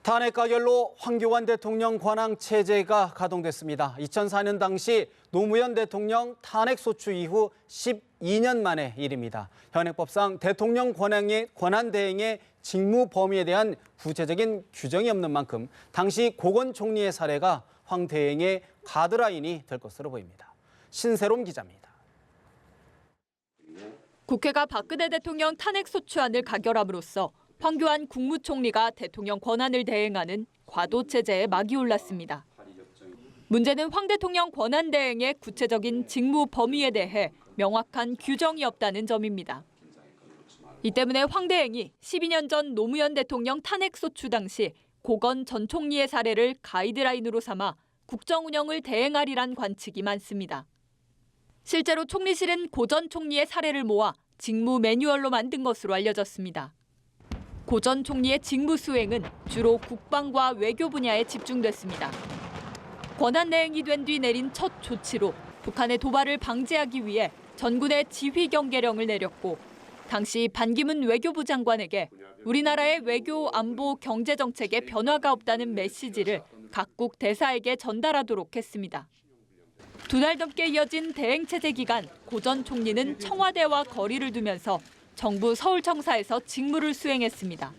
탄핵 가결로 황교안 대통령 권한 체제가 가동됐습니다. 2004년 당시 노무현 대통령 탄핵 소추 이후 12년 만의 일입니다. 현행법상 대통령 권한 대행의 직무 범위에 대한 구체적인 규정이 없는 만큼 당시 고건 총리의 사례가 황 대행의 가드라인이 될 것으로 보입니다. 신세롬 기자입니다. 국회가 박근혜 대통령 탄핵 소추안을 가결함으로써 황교안 국무총리가 대통령 권한을 대행하는 과도 체제에 막이 올랐습니다. 문제는 황 대통령 권한 대행의 구체적인 직무 범위에 대해 명확한 규정이 없다는 점입니다. 이 때문에 황 대행이 12년 전 노무현 대통령 탄핵 소추 당시 고건 전 총리의 사례를 가이드라인으로 삼아 국정 운영을 대행하리란 관측이 많습니다. 실제로 총리실은 고 전 총리의 사례를 모아 직무 매뉴얼로 만든 것으로 알려졌습니다. 고 전 총리의 직무 수행은 주로 국방과 외교 분야에 집중됐습니다. 권한 대행이 된 뒤 내린 첫 조치로 북한의 도발을 방지하기 위해 전군의 지휘 경계령을 내렸고, 당시 반기문 외교부 장관에게 우리나라의 외교, 안보, 경제 정책에 변화가 없다는 메시지를 각국 대사에게 전달하도록 했습니다. 2달 넘게 이어진 대행 체제 기간, 고 전 총리는 청와대와 거리를 두면서 정부 서울청사에서 직무를 수행했습니다.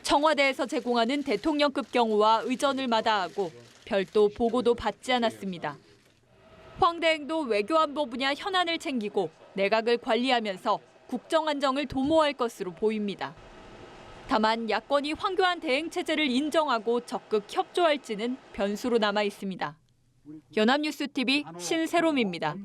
청와대에서 제공하는 대통령급 경호와 의전을 마다하고 별도 보고도 받지 않았습니다. 황 대행도 외교안보 분야 현안을 챙기고 내각을 관리하면서 국정 안정을 도모할 것으로 보입니다. 다만 야권이 황교안 대행 체제를 인정하고 적극 협조할지는 변수로 남아 있습니다. 연합뉴스TV 신세롬입니다.